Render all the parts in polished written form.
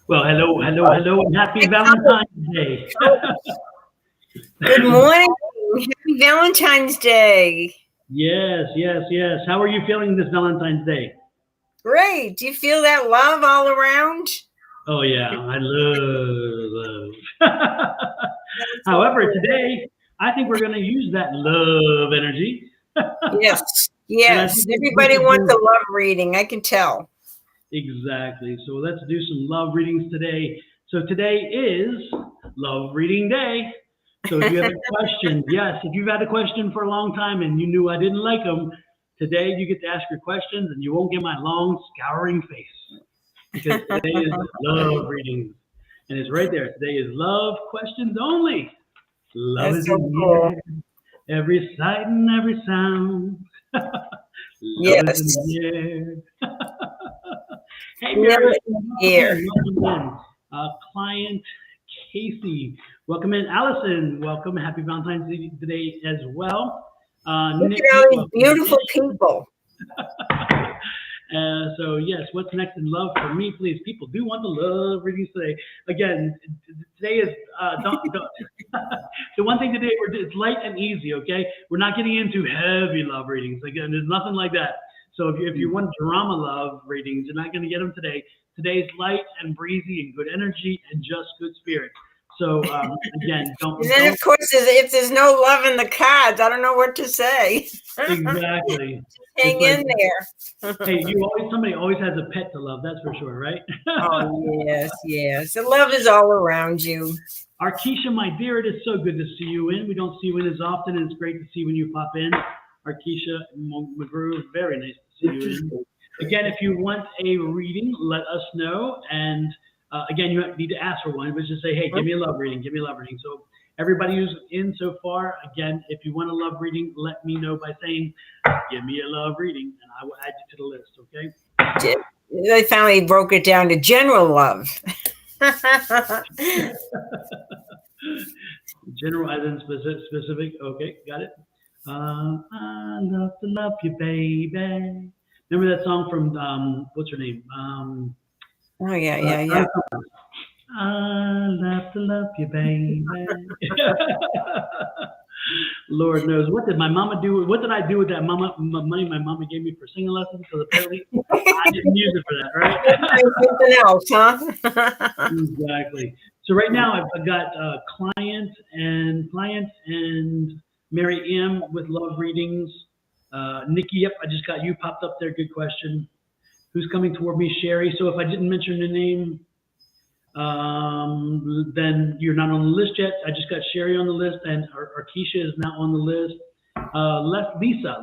Well, hello, and happy Valentine's Day. Good morning. Happy Valentine's Day. Yes. How are you feeling this Valentine's Day? Great. Do you feel that love all around? Oh, yeah. I love love. However, today, I think we're going to use that love energy. Yes. Everybody wants a love reading. I can tell. Exactly. So let's do some love readings today. So today is Love Reading Day. So if you have a question, if you've had a question for a long time and you knew I didn't like them, today you get to ask your questions and you won't get my long scouring face. Because today is love reading. And it's right there. Today is love questions only. Love That's is so in the cool. air. Every sight and every sound. Love is in the air. Hey, Mary. Welcome in. Client Casey. Welcome in. Allison. Welcome. Happy Valentine's Day today as well. Look Nikki, at all these beautiful people. So yes, what's next in love for me, please? People do want the love readings today. Again, today is the one thing today it's light and easy. Okay, we're not getting into heavy love readings. Again, there's nothing like that. So if you want drama love readings, you're not going to get them today. Today's light and breezy and good energy and just good spirit. So again, don't. And then of course, if there's no love in the cards, I don't know what to say. Exactly. Hang in there. Hey, somebody always has a pet to love. That's for sure, right? Oh yes. The love is all around you. Arkisha, my dear, it is so good to see you in. We don't see you in as often, and it's great to see when you pop in. Arkisha McGrew, very nice to see you in. Again, if you want a reading, let us know. And again, you need to ask for one, but just say, hey, give me a love reading, So everybody who's in so far, again, if you want a love reading, let me know by saying, give me a love reading, and I will add you to the list, okay? They finally broke it down to general love. General as in specific. Okay, got it. I love to love you, baby. Remember that song from what's her name? Oh yeah. I love to love you, baby. Lord knows, what did my mama do? What did I do with that money my mama gave me for singing lessons? Because apparently I didn't use it for that, right? Something else, huh? Exactly. So right now I've got client and Mary M with love readings. Nikki, yep, I just got you popped up there. Good question. Who's coming toward me? Sherry. So if I didn't mention the name, then you're not on the list yet. I just got Sherry on the list, and Arkisha is now on the list.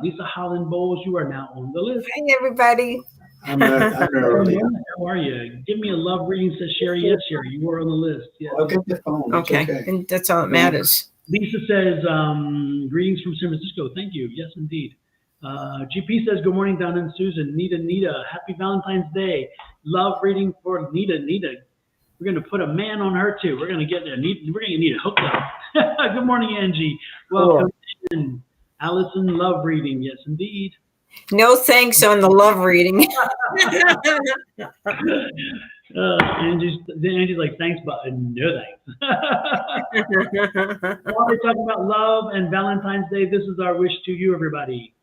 Lisa Holland Bowles, you are now on the list. Hi, everybody. I'm early. How are you? Give me a love reading, says Sherry. Yes, Sherry, you are on the list. Yes. I'll get the phone. Okay. And that's all that matters. Lisa says, greetings from San Francisco. Thank you. Yes, indeed. GP says, good morning, Don and Susan. Nita, happy Valentine's Day. Love reading for Nita. We're going to put a man on her, too. We're going to get there. We're going to need a hooked up. Good morning, Angie. Welcome in. Allison, love reading. Yes, indeed. No thanks on the love reading. Angie's like, thanks, but no thanks. While we're talking about love and Valentine's Day, this is our wish to you, everybody.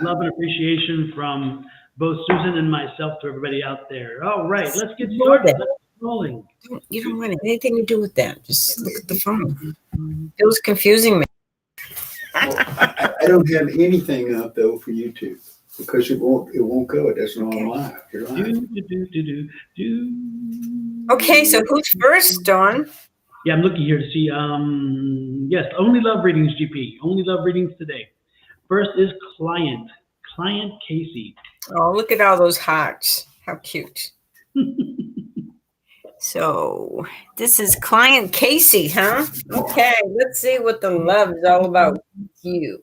Love and appreciation from both Susan and myself to everybody out there. All right, let's get started. Let's get rolling. You don't want anything to do with that. Just look at the phone. It was confusing me. I don't have anything up though for YouTube because it won't go. It doesn't go on live. You're live. Okay, so who's first, Dawn? Yeah, I'm looking here to see. Yes, only love readings, GP. Only love readings today. First is client Casey. Oh, look at all those hearts. How cute. So this is client Casey, huh? Okay, let's see what the love is all about with you.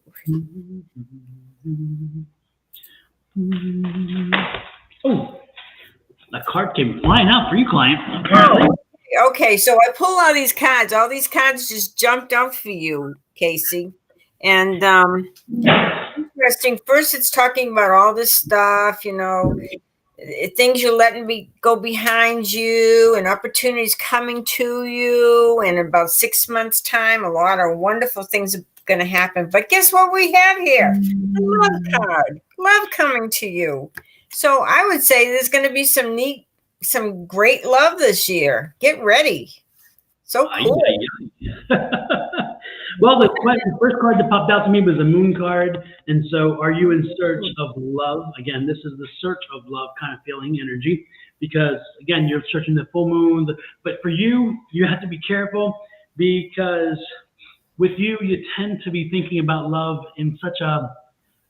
Oh, that card came flying out for you, client. Apparently. Okay, so I pull all these cards. All these cards just jumped out for you, Casey. And interesting. First, it's talking about all this stuff, you know, things you're letting go behind you and opportunities coming to you. And in about 6 months' time, a lot of wonderful things are going to happen. But guess what we have here? The love card. Love coming to you. So I would say there's going to be some great love this year. Get ready. So cool. Well, the first card that popped out to me was a moon card. And so are you in search of love? Again, this is the search of love kind of feeling energy because, again, you're searching the full moon. But for you, you have to be careful because with you, you tend to be thinking about love in such a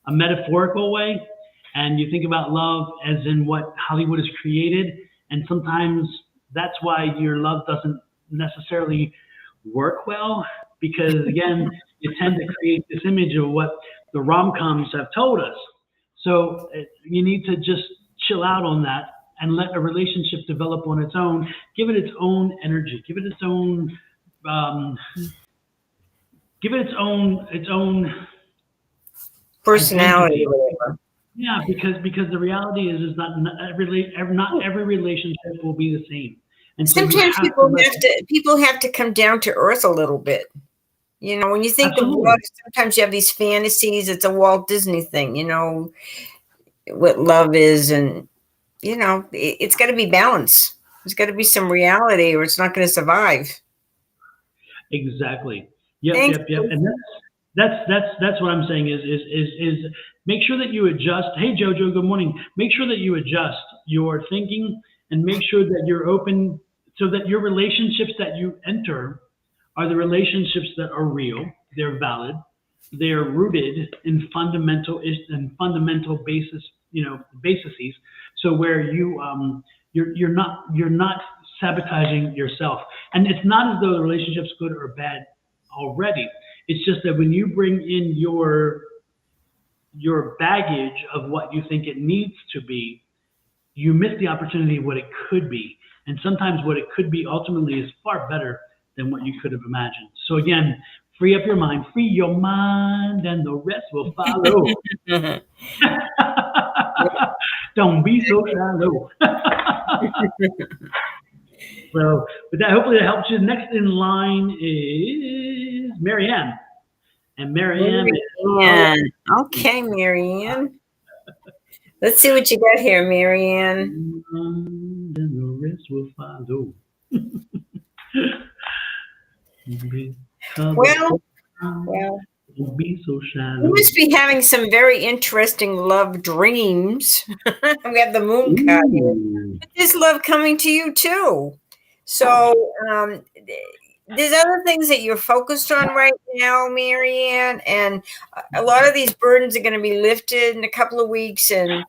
metaphorical way. And you think about love as in what Hollywood has created. And sometimes that's why your love doesn't necessarily work well because, again, you tend to create this image of what the rom-coms have told us. So you need to just chill out on that and let a relationship develop on its own. Give it its own energy. Give it its own. Give it its own personality. Yeah, because the reality is not every relationship will be the same. And so sometimes people have to come down to earth a little bit. You know, when you think of love, sometimes you have these fantasies. It's a Walt Disney thing, you know, what love is. And, you know, it's got to be balanced. There's got to be some reality or it's not going to survive. Exactly. Yep. And that's what I'm saying is make sure that you adjust. Hey, Jojo, good morning. Make sure that you adjust your thinking and make sure that you're open so that your relationships that you enter are the relationships that are real, they're valid, they're rooted in fundamental basis, bases. So where you're not sabotaging yourself, and it's not as though the relationship's good or bad already. It's just that when you bring in your baggage of what you think it needs to be, you miss the opportunity of what it could be. And sometimes what it could be ultimately is far better than what you could have imagined. So again, free up your mind, and the rest will follow. Don't be so shallow. So with that, hopefully that helps you. Next in line is Marianne. And Marianne. Okay, Marianne. Let's see what you got here, Marianne. And the rest will follow. Well, don't be so shallow. You must be having some very interesting love dreams. We have the moon card here. But there's love coming to you too. So there's other things that you're focused on right now, Marianne, and a lot of these burdens are going to be lifted in a couple of weeks. And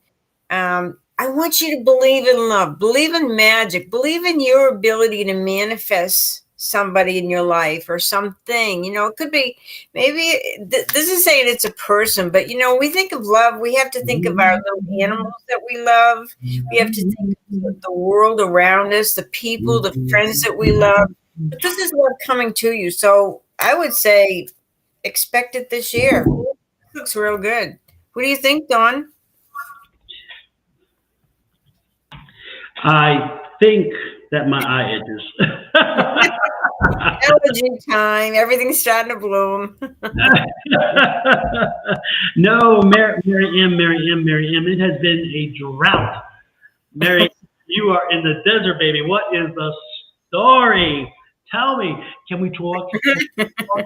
I want you to believe in love, believe in magic, believe in your ability to manifest somebody in your life or something. You know, it could be maybe this is saying it's a person, but you know, we think of love, we have to think of our little animals that we love. We have to think of the world around us, the people, the friends that we love. But this is love coming to you. So I would say expect it this year. It looks real good. What do you think, Dawn? I think that my eye itches. Allergy time. Everything's starting to bloom. No, Mary M. It has been a drought. Mary, you are in the desert, baby. What is the story? Tell me. Can we talk?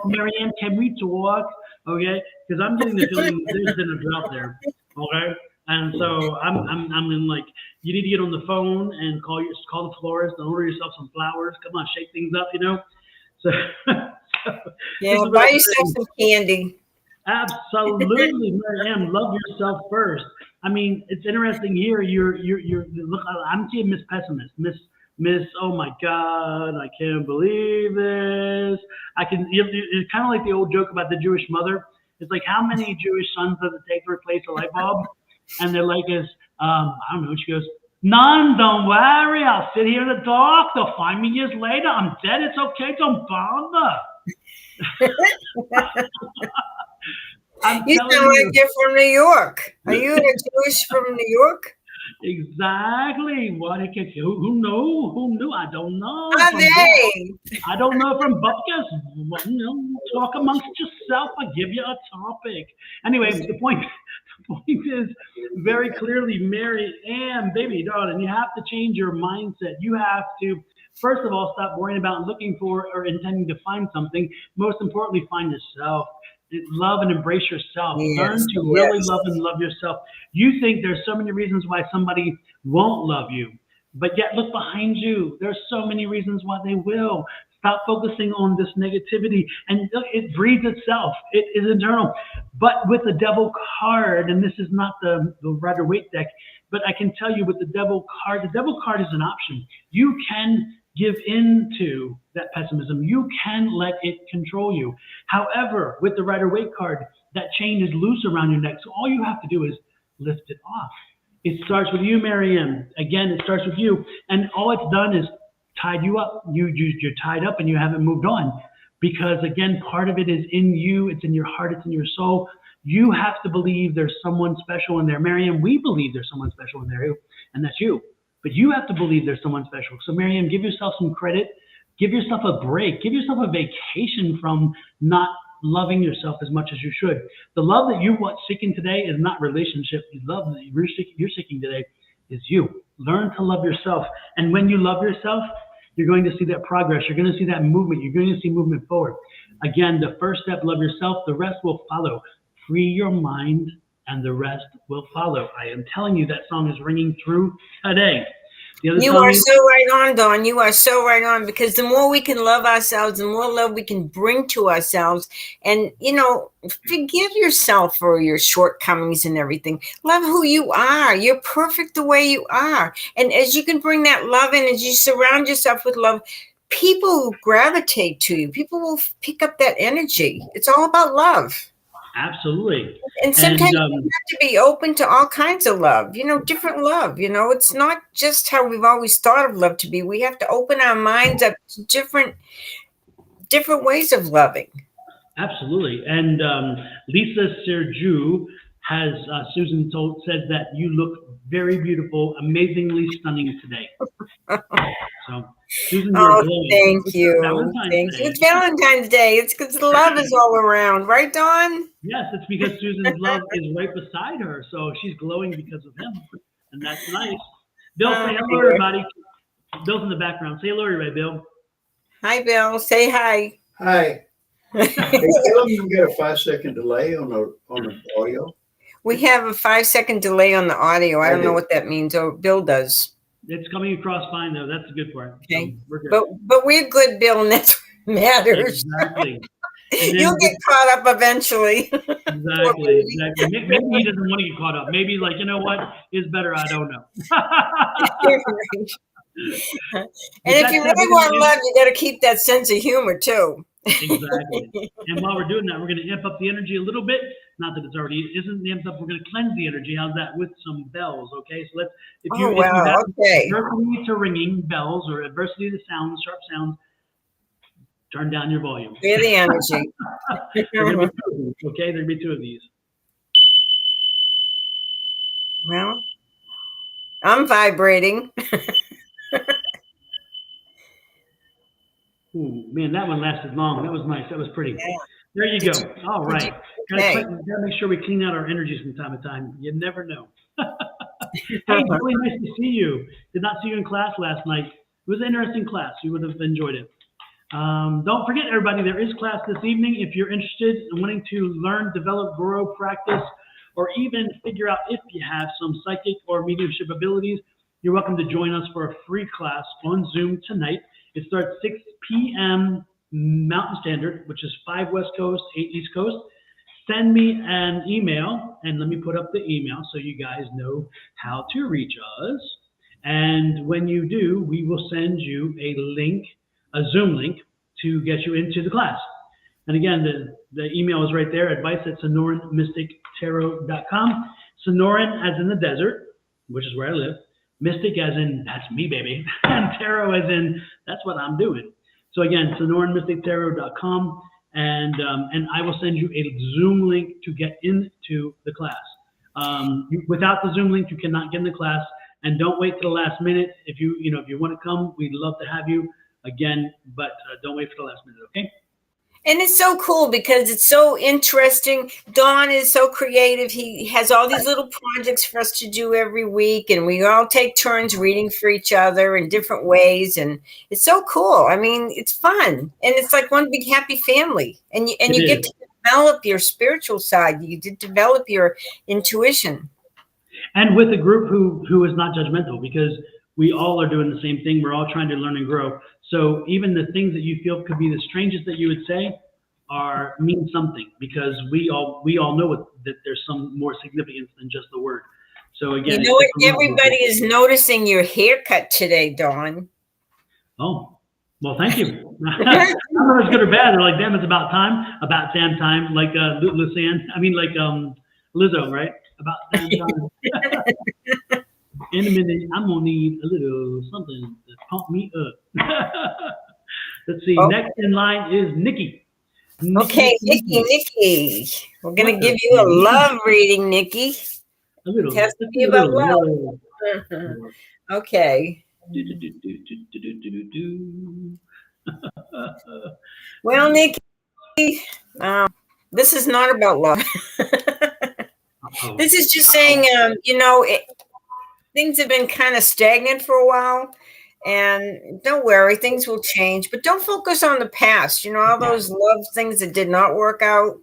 Mary M, can we talk? Okay, because I'm getting the feeling there's been a drought there. Okay, and so I'm in like, you need to get on the phone and call the florist and order yourself some flowers. Come on, shake things up, you know. So, Yeah, this is what buy I'm yourself saying. some candy. Absolutely, Mary Ann, love yourself first. I mean, it's interesting here. You're look. I'm seeing Miss Pessimist, Miss. Oh my God, I can't believe this. It's kind of like the old joke about the Jewish mother. It's like, how many Jewish sons does it take to replace a light bulb? And they're like, I don't know. She goes, none. Don't worry. I'll sit here in the dark. They'll find me years later. I'm dead. It's okay. Don't bother. I'm You telling sound like you. you're from New York. Are you a Jewish from New York? Exactly. Who knew? Who knew? I don't know. Are they? I don't know from Bupkis. Well, you know, talk amongst yourself. I give you a topic. Anyway, the point is very clearly, Mary Ann, baby darling, you have to change your mindset. You have to, first of all, stop worrying about looking for or intending to find something. Most importantly, find yourself. Love and embrace yourself. Learn Yes, to really yes. love and love yourself. You think there's so many reasons why somebody won't love you, but yet look behind you. There's so many reasons why they will. Stop focusing on this negativity, and it breeds itself. It is internal. But with the devil card, and this is not the Rider-Waite deck, but I can tell you with the devil card is an option. You can give in to that pessimism. You can let it control you. However, with the Rider-Waite card, that chain is loose around your neck. So all you have to do is lift it off. It starts with you, Marianne. Again, it starts with you. And all it's done is tied you up. You're tied up and you haven't moved on. Because again, part of it is in you. It's in your heart. It's in your soul. You have to believe there's someone special in there. Marianne, we believe there's someone special in there, and that's you. But you have to believe there's someone special. So Marianne, give yourself some credit. Give yourself a break. Give yourself a vacation from not loving yourself as much as you should. The love that you want seeking today is not relationship. The love that you're seeking today is you. Learn to love yourself. And when you love yourself, you're going to see that progress. You're going to see that movement. You're going to see movement forward. Again, the first step, love yourself. The rest will follow. Free your mind and the rest will follow. I am telling you, that song is ringing through today. You are so right on, Don. You are so right on, because the more we can love ourselves, the more love we can bring to ourselves. And, you know, forgive yourself for your shortcomings and everything. Love who you are. You're perfect the way you are. And as you can bring that love in, as you surround yourself with love, people will gravitate to you. People will pick up that energy. It's all about love. Absolutely. And sometimes you have to be open to all kinds of love, you know, different love. You know, it's not just how we've always thought of love to be. We have to open our minds up to different ways of loving. Absolutely. And Lisa Sergiu has, Susan said that you look very beautiful, amazingly stunning today. So, Susan, you're glowing. Thank you. Valentine's Thank Day. you. It's Valentine's Day. It's because the love is all around, right, Dawn? Yes, it's because Susan's love is right beside her, so she's glowing because of him, and that's nice. Bill, say hello, everybody. Bill's in the background. Say hello, everybody, Bill. Hi, Bill. Say hi. Hi. Hey, tell them you get a 5-second delay on the audio. We have a 5-second delay on the audio. I don't know what that means. Oh, Bill does. It's coming across fine, though. That's the good part. Okay. So we're good. But we're good, Bill, and that's what matters. Exactly. You'll get caught up eventually. Exactly. Maybe he doesn't want to get caught up. Maybe, like, you know what is better? I don't know. And if you really want love, you got to keep that sense of humor too. Exactly. And while we're doing that, we're going to amp up the energy a little bit. Not that it's already isn't amped up. We're going to cleanse the energy. How's that? With some bells, okay? So let's. If you have adversity to ringing bells or adversity to sounds, sharp sounds, turn down your volume. Feel the energy. There's going to be 2 of these, okay? There'll be 2 of these. Well, I'm vibrating. Ooh, man, that one lasted long. That was nice. That was pretty. Yeah. There you go. All right. Gotta make sure we clean out our energies from time to time. You never know. Hey, really nice to see you. Did not see you in class last night. It was an interesting class. You would have enjoyed it. Don't forget, everybody, there is class this evening. If you're interested in wanting to learn, develop, grow, practice, or even figure out if you have some psychic or mediumship abilities, you're welcome to join us for a free class on Zoom tonight. It starts 6 p.m. Mountain Standard, which is 5 West Coast, 8 East Coast. Send me an email, and let me put up the email so you guys know how to reach us. And when you do, we will send you a link, a Zoom link, to get you into the class. And again, the email is right there, advice@sonoranmystictarot.com. Sonoran as in the desert, which is where I live. Mystic as in, that's me, baby. And tarot as in, that's what I'm doing. So again, sonoranmystictarot.com. And I will send you a Zoom link to get into the class. Without the Zoom link, you cannot get in the class. And don't wait till the last minute. If you want to come, we'd love to have you again, but don't wait for the last minute, okay? And it's so cool because it's so interesting. Don is so creative. He has all these little projects for us to do every week, and we all take turns reading for each other in different ways. And it's so cool. I mean, it's fun, and it's like one big happy family. And you get to develop your spiritual side. You get to develop your intuition. And with a group who is not judgmental, because we all are doing the same thing. We're all trying to learn and grow. So even the things that you feel could be the strangest that you would say mean something, because we all know that there's some more significance than just the word. So again, you know what? Everybody is noticing your haircut today, Dawn. Oh, well, thank you. I don't know if it's good or bad. They're like, damn, it's about damn time, like Lizzo, right? About damn time. In a minute, I'm gonna need a little something to pump me up. Let's see. Next in line is Nikki. Okay, Nikki. We're gonna give you a love reading, Nikki. A little. It has to be about love. Okay. Well, Nikki, this is not about love. This is just saying, things have been kind of stagnant for a while, and don't worry, things will change, but don't focus on the past. All those love things that did not work out.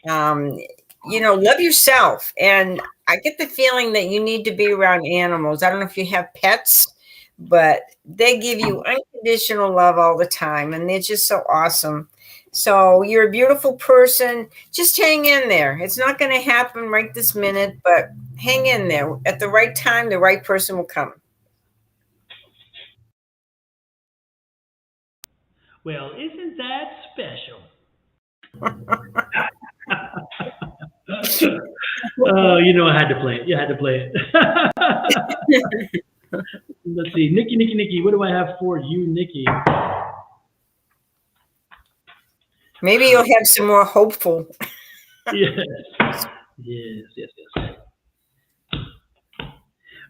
Love yourself. And I get the feeling that you need to be around animals. I don't know if you have pets, but they give you unconditional love all the time, and they're just so awesome. So you're a beautiful person. Just hang in there. It's not going to happen right this minute, but hang in there. At the right time, the right person will come. Well, isn't that special? Oh, I had to play it. You had to play it. Let's see. Nikki. What do I have for you, Nikki? Maybe you'll have some more hopeful. Yes.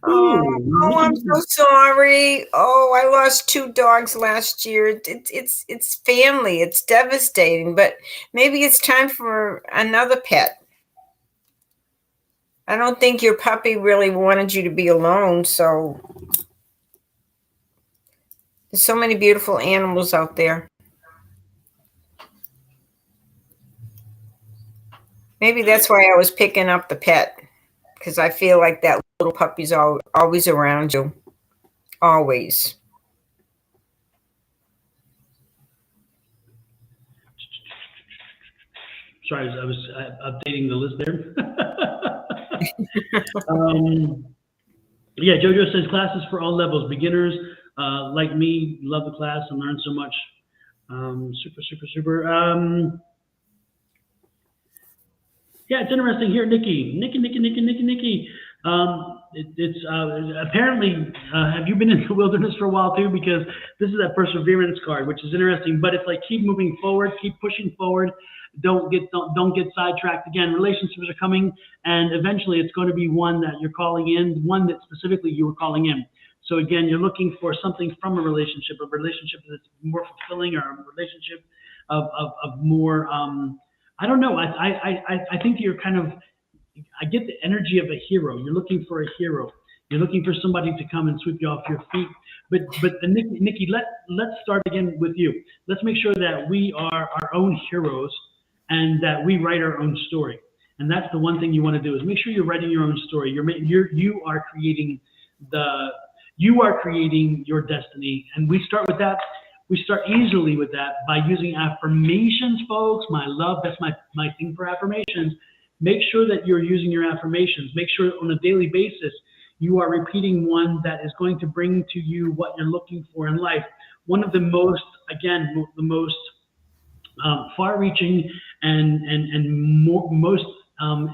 Oh, I'm so sorry. Oh, I lost 2 dogs last year. It's family. It's devastating, but maybe it's time for another pet. I don't think your puppy really wanted you to be alone, so there's so many beautiful animals out there. Maybe that's why I was picking up the pet, because I feel like that little puppy's always around you. Always. Sorry, I was updating the list there. Jojo says classes for all levels. Beginners like me love the class and learn so much. Super. It's interesting here, Nikki. It's apparently, have you been in the wilderness for a while too? Because this is that perseverance card, which is interesting. But it's like keep moving forward, keep pushing forward. Don't get sidetracked. Again, relationships are coming, and eventually it's going to be one that you're calling in, one that specifically you were calling in. So again, you're looking for something from a relationship that's more fulfilling, or a relationship of more. I don't know. I think you're kind of. I get the energy of a hero. You're looking for a hero. You're looking for somebody to come and sweep you off your feet. But Nikki, let's start again with you. Let's make sure that we are our own heroes and that we write our own story. And that's the one thing you want to do, is make sure you're writing your own story. You are creating your destiny. And we start with that. We start easily with that by using affirmations, folks. My love, that's my thing for affirmations. Make sure that you're using your affirmations. Make sure on a daily basis you are repeating one that is going to bring to you what you're looking for in life. One of the most, far-reaching and most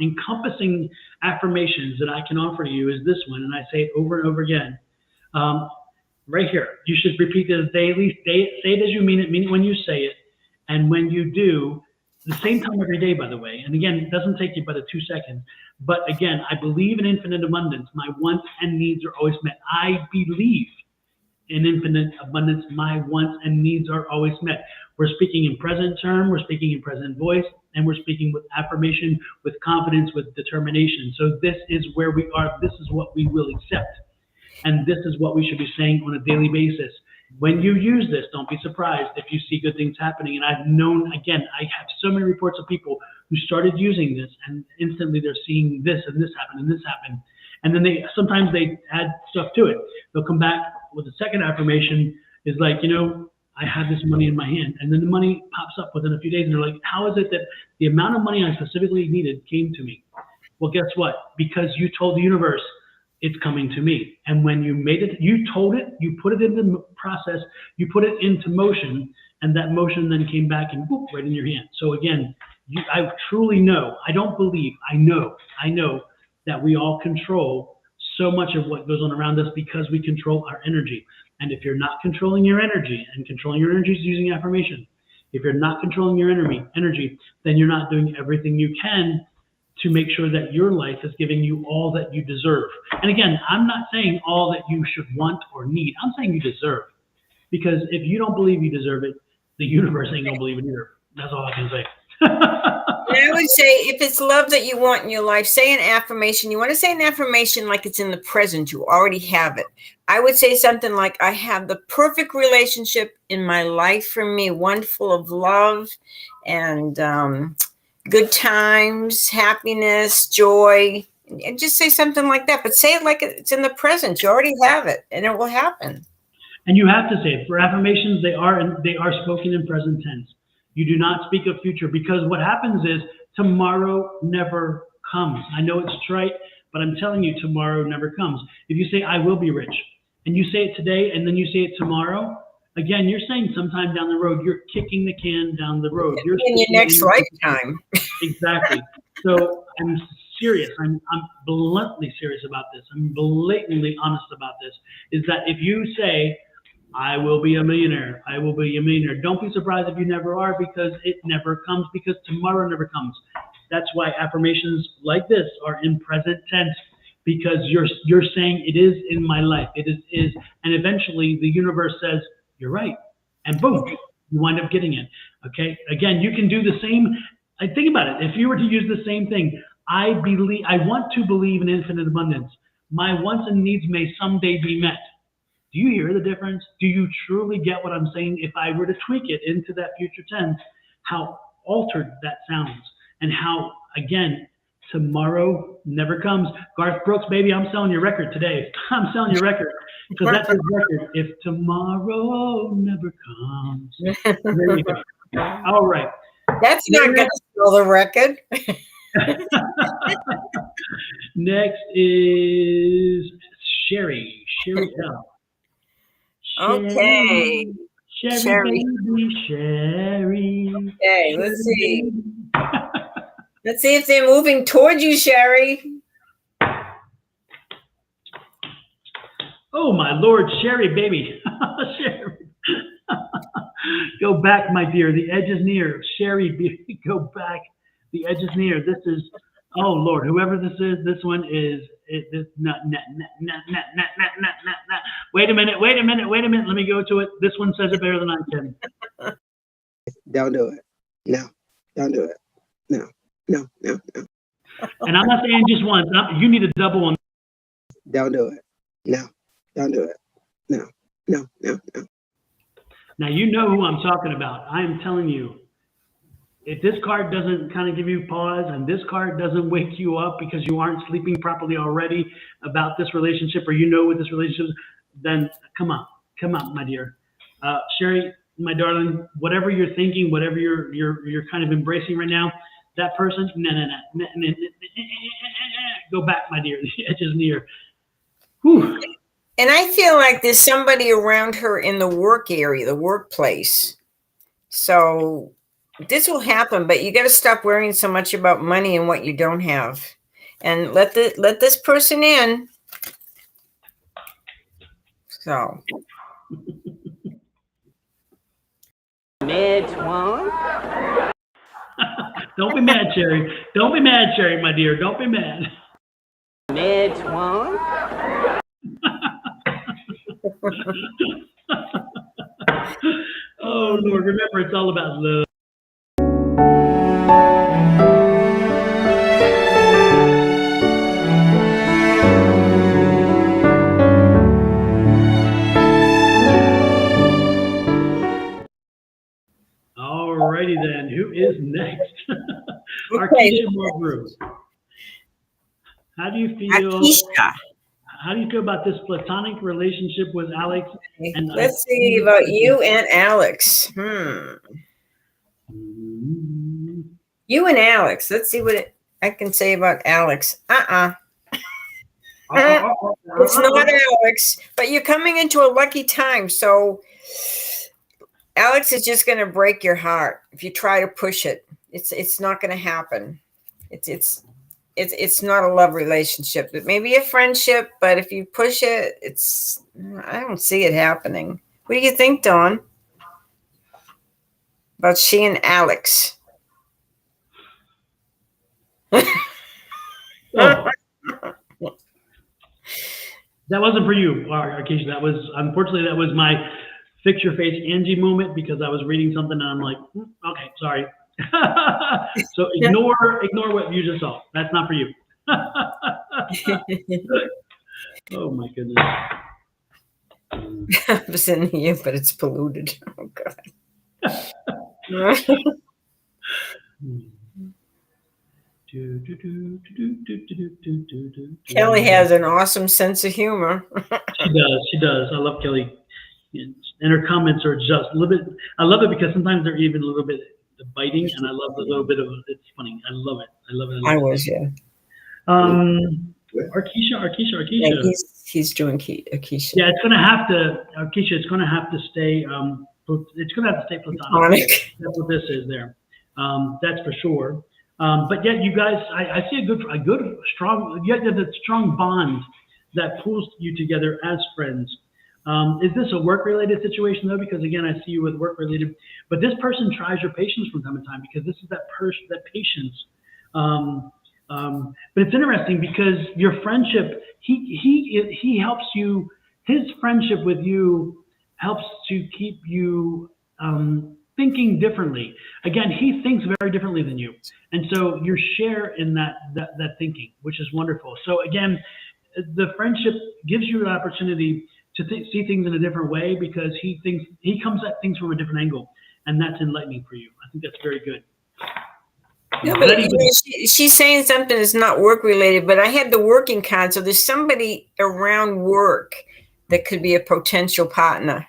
encompassing affirmations that I can offer you is this one, and I say it over and over again. Right here, you should repeat this daily. Say it as you mean it when you say it, and when you do, the same time every day, by the way. And again, it doesn't take you but 2 seconds. But again, I believe in infinite abundance. My wants and needs are always met. I believe in infinite abundance. My wants and needs are always met. We're speaking in present term, we're speaking in present voice, and we're speaking with affirmation, with confidence, with determination. So this is where we are. This is what we will accept. And this is what we should be saying on a daily basis. When you use this, don't be surprised if you see good things happening. And I've known, again, I have so many reports of people who started using this and instantly they're seeing this and this happen and this happen. And then sometimes they add stuff to it. They'll come back with a second affirmation is like, I have this money in my hand. And then the money pops up within a few days and they're like, how is it that the amount of money I specifically needed came to me? Well, guess what? Because you told the universe, it's coming to me. And when you made it, you told it, you put it into the process, you put it into motion, and that motion then came back and boop, right in your hand. So again, I truly know, I don't believe, I know that we all control so much of what goes on around us because we control our energy. And if you're not controlling your energy, and controlling your energy is using affirmation, if you're not controlling your energy, then you're not doing everything you can to make sure that your life is giving you all that you deserve. And again, I'm not saying all that you should want or need. I'm saying you deserve. Because if you don't believe you deserve it, the universe ain't gonna believe it either. That's all I can say. And I would say, if it's love that you want in your life, say an affirmation. You want to say an affirmation like it's in the present. You already have it. I would say something like, I have the perfect relationship in my life for me, one full of love and good times, happiness, joy, and just say something like that. But say it like it's in the present. You already have it, and it will happen. And you have to say it. For affirmations, they are spoken in present tense. You do not speak of future, because what happens is tomorrow never comes. I know it's trite, but I'm telling you, tomorrow never comes. If you say, I will be rich, and you say it today, and then you say it tomorrow, again, you're saying sometime down the road, you're kicking the can down the road. You're in your next lifetime. Exactly. So I'm serious. I'm bluntly serious about this. I'm blatantly honest about this, is that if you say, I will be a millionaire, I will be a millionaire, don't be surprised if you never are, because it never comes, because tomorrow never comes. That's why affirmations like this are in present tense, because you're saying it is in my life. It is, and eventually the universe says, you're right. And boom, you wind up getting it. Okay. Again, you can do the same. I think about it. If you were to use the same thing, I want to believe in infinite abundance. My wants and needs may someday be met. Do you hear the difference? Do you truly get what I'm saying? If I were to tweak it into that future tense, how altered that sounds, and how, again, tomorrow never comes. Garth Brooks, baby, I'm selling your record today. I'm selling your record, because that's his record. If tomorrow never comes. There you go. All right. That's not going to sell the record. Next is Sherry. Sherry L. Okay. Sherry, baby, Sherry. Okay, let's see. Let's see if they're moving toward you, Sherry. Oh, my Lord, Sherry, baby. Sherry. Go back, my dear. The edge is near. Sherry, baby, go back. The edge is near. This is, oh, Lord, whoever this is, this one is, Wait a minute. Let me go to it. This one says it better than I can. Don't do it. No, don't do it. No. And I'm not saying just once. You need a double one. Don't do it. No. Don't do it. No. No. No. No. Now, you know who I'm talking about. I am telling you, if this card doesn't kind of give you pause and this card doesn't wake you up because you aren't sleeping properly already about this relationship, or you know what this relationship is, then come on, my dear. Sherry, my darling, whatever you're thinking, whatever you're kind of embracing right now, that person, go back, my dear. The edge is near. Whew. And I feel like there's somebody around her in the work area, the workplace. So this will happen, but you got to stop worrying so much about money and what you don't have, and let this person in. So Next one. Don't be mad, Sherry. Don't be mad, Sherry, my dear. Don't be mad. Next one. Oh, Lord, remember, it's all about love. Alrighty then, who is next? Arkeisha Margaret. How do you feel? Akisha. How do you feel about this platonic relationship with Alex? And Let's see about you and Alex. You and Alex. Let's see what I can say about Alex. It's not Alex, but you're coming into a lucky time. So Alex is just going to break your heart if you try to push it. It's not going to happen. It's not a love relationship. It may be a friendship, but if you push it, I don't see it happening. What do you think, Dawn? About she and Alex? Oh. That wasn't for you, Arkeisha. Unfortunately, that was my fix your face Angie moment, because I was reading something and I'm like, okay, sorry. So ignore what you just saw. That's not for you. Oh my goodness. It was in here, but it's polluted. Oh God. Kelly has an awesome sense of humor. She does. I love Kelly. And her comments are just a little bit, I love it because sometimes they're even a little bit biting, and I love the little bit of, it's funny. I love it. I was, yeah. Arkeisha. Yeah, he's doing Akisha. Yeah, it's gonna have to, Arkeisha, it's gonna have to stay, it's gonna have to stay platonic. That's what this is there. That's for sure. But yet you guys, I see a good, strong, yet there's a strong bond that pulls you together as friends. Is this a work-related situation though? Because again, I see you with work-related, but this person tries your patience from time to time, because this is that patience. But it's interesting because your friendship, he helps you, his friendship with you helps to keep you thinking differently. Again, he thinks very differently than you. And so you share in that thinking, which is wonderful. So again, the friendship gives you an opportunity to see things in a different way, because he comes at things from a different angle, and that's enlightening for you. I think that's very good. No, but she's saying something that's not work related, but I had the working card, so there's somebody around work that could be a potential partner.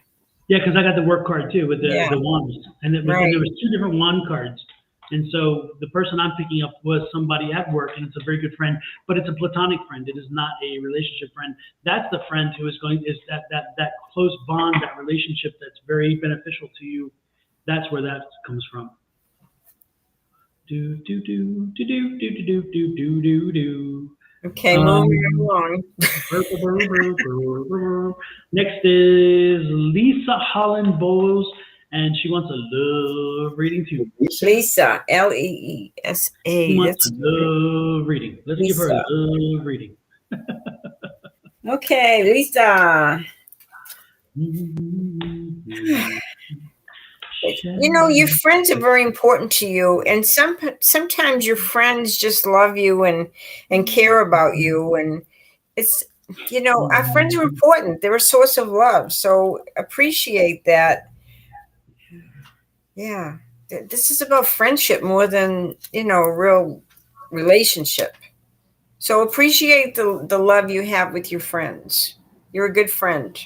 Yeah, because I got the work card too with the wands, and there was two different wand cards. And so the person I'm picking up was somebody at work, and it's a very good friend, but it's a platonic friend. It is not a relationship friend. That's the friend who is that close bond, that relationship that's very beneficial to you. That's where that comes from. Okay, moving along. Next is Lisa Holland Bowles, and she wants a love reading too. Lisa, L-E-E-S-A. She wants a love reading. Let's give her a love reading. Okay, Lisa. You know, your friends are very important to you, and sometimes your friends just love you and care about you, and You know, our friends are important. They're a source of love. So appreciate that. Yeah. This is about friendship more than, you know, a real relationship. So appreciate the love you have with your friends. You're a good friend.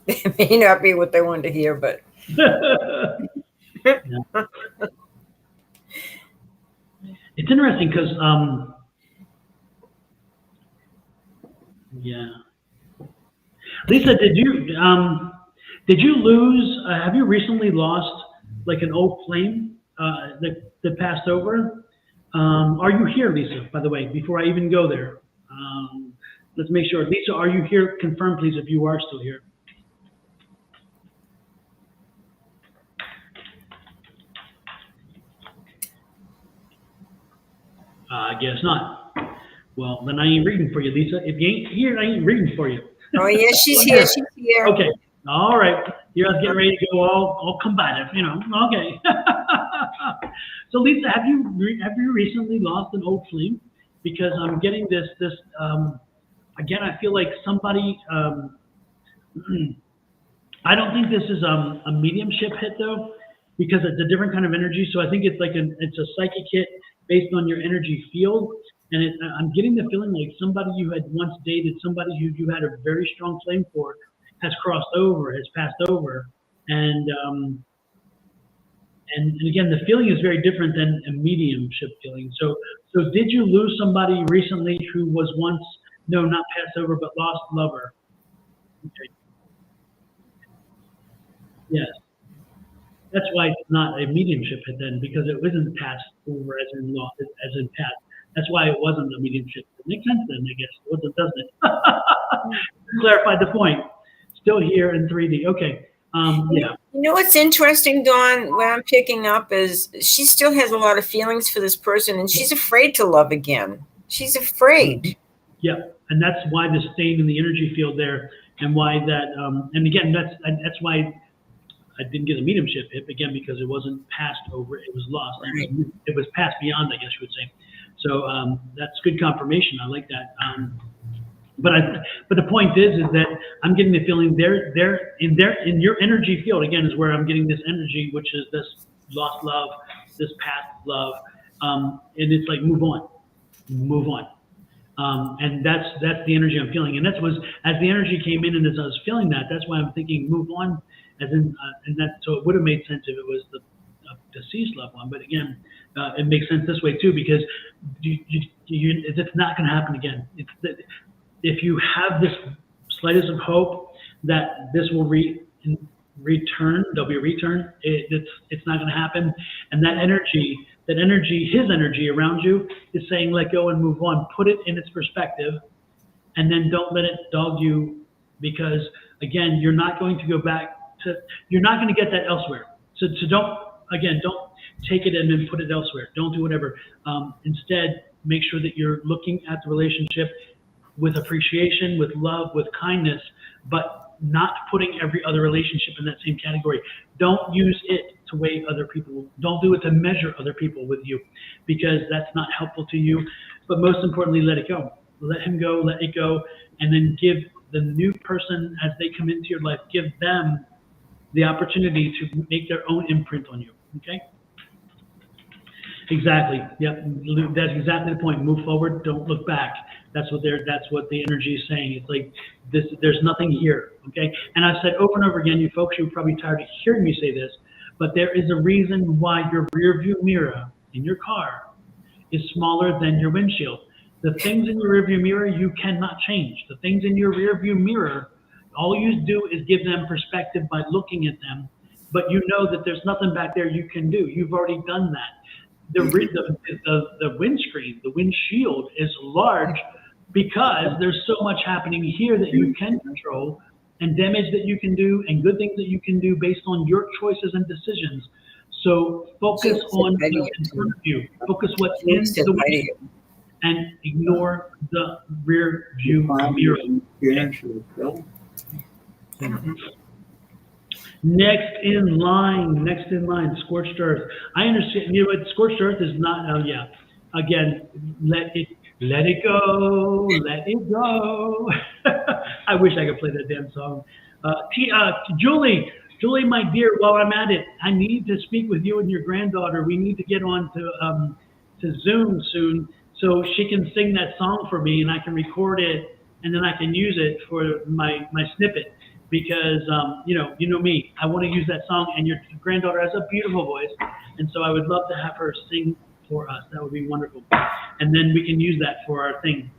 It may not be what they wanted to hear, but It's interesting because, yeah. Lisa, did you lose? Have you recently lost like an old flame that passed over? Are you here, Lisa? By the way, before I even go there, let's make sure. Lisa, are you here? Confirm, please, if you are still here. I guess not. Well, then I ain't reading for you, Lisa. If you ain't here, I ain't reading for you. oh yeah, she's here. She's here. Okay. All right. You're getting ready to go all combative, you know. Okay. So Lisa, have you recently lost an old flame? Because I'm getting this again. I feel like somebody. I don't think this is a mediumship hit though, because it's a different kind of energy. So I think it's like it's a psychic hit based on your energy field. And I'm getting the feeling like somebody you had once dated, somebody who you had a very strong flame for, has crossed over, has passed over, and again, the feeling is very different than a mediumship feeling. So did you lose somebody recently who was once, no, not passed over, but lost lover? Okay. Yes. That's why it's not a mediumship hit then, because it wasn't passed over as in lost, as in passed. That's why it wasn't a mediumship. It makes sense then, I guess, doesn't it? Clarified the point. Still here in 3D. Okay. Yeah. You know what's interesting, Dawn, what I'm picking up is she still has a lot of feelings for this person, and she's afraid to love again. She's afraid. Yeah, and that's why the stain in the energy field there, and why that, and again, that's why I didn't get a mediumship hit, again, because it wasn't passed over, it was lost. Right. It was passed beyond, I guess you would say. So that's good confirmation. I like that. But the point is that I'm getting the feeling they're in your energy field again is where I'm getting this energy, which is this lost love, this past love, and it's like move on. And that's the energy I'm feeling, and that was as the energy came in, and as I was feeling that, that's why I'm thinking move on, as in, and that so it would have made sense if it was the deceased loved one, but again, it makes sense this way too, because it's not going to happen again. If you have this slightest of hope that this will return, there'll be a return. It's not going to happen, and that energy, his energy around you is saying, let go and move on. Put it in its perspective, and then don't let it dog you, because again, you're not going to go back to, you're not going to get that elsewhere. So don't take it and then put it elsewhere. Don't do whatever. Instead, make sure that you're looking at the relationship with appreciation, with love, with kindness, but not putting every other relationship in that same category. Don't use it to weigh other people. Don't do it to measure other people with you, because that's not helpful to you. But most importantly, let it go. Let him go, let it go, and then give the new person, as they come into your life, give them the opportunity to make their own imprint on you. Okay? Exactly. Yep. That's exactly the point. Move forward. Don't look back. That's what the energy is saying. It's like this. There's nothing here. Okay. And I've said over and over again, you folks, you're probably tired of hearing me say this, but there is a reason why your rear view mirror in your car is smaller than your windshield. The things in your rear view mirror you cannot change. The things in your rear view mirror, all you do is give them perspective by looking at them. But you know that there's nothing back there you can do. You've already done that. The windscreen, the windshield is large because there's so much happening here that you can control, and damage that you can do, and good things that you can do based on your choices and decisions. So focus on what's in front of you. Focus what's in the way, and ignore the rear view mirror. Next in line, scorched earth. I understand, you know what, scorched earth is not, Again, let it go, let it go. I wish I could play that damn song. Julie, my dear, while I'm at it, I need to speak with you and your granddaughter. We need to get on to Zoom soon so she can sing that song for me and I can record it and then I can use it for my snippet because you know me. I want to use that song and your granddaughter has a beautiful voice and so I would love to have her sing for us. That would be wonderful. And then we can use that for our thing.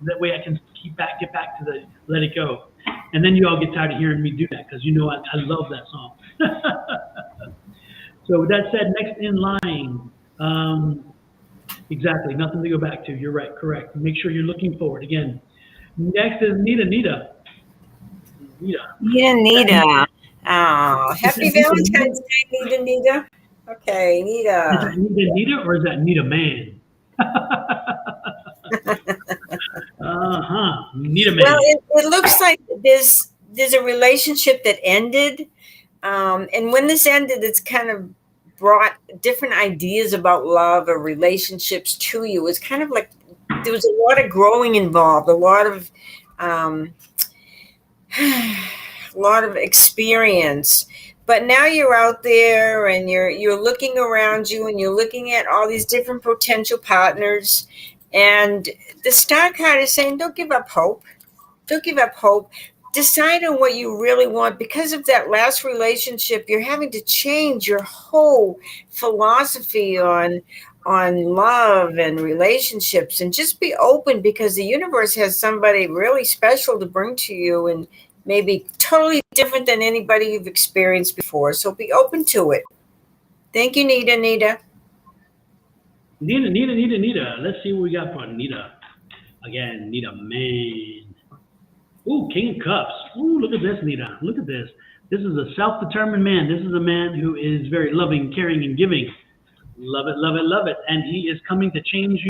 That way I can get back to the Let It Go. And then you all get tired of hearing me do that because you know I love that song. So with that said, next in line. Exactly, nothing to go back to. You're right, correct. Make sure you're looking forward. Again, next is Nita. Yeah, Nita. Oh, happy Valentine's Day, Nita. Okay, Is Nita. that Nita or is that Nita Man? Nita Man. Well, it looks like there's a relationship that ended, and when this ended, it's kind of brought different ideas about love or relationships to you. It's kind of like there was a lot of growing involved, a lot of a lot of experience. But now you're out there and you're looking around you and you're looking at all these different potential partners. And the star card is saying, don't give up hope. Don't give up hope. Decide on what you really want. Because of that last relationship, you're having to change your whole philosophy on love and relationships, and just be open because the universe has somebody really special to bring to you and maybe totally different than anybody you've experienced before. So be open to it. Thank you, Nita. Nita. Let's see what we got for Nita. Again, Nita Man. Ooh, King of Cups. Ooh, look at this, Nita. Look at this. This is a self-determined man. This is a man who is very loving, caring, and giving. Love it, love it, love it. And he is coming to change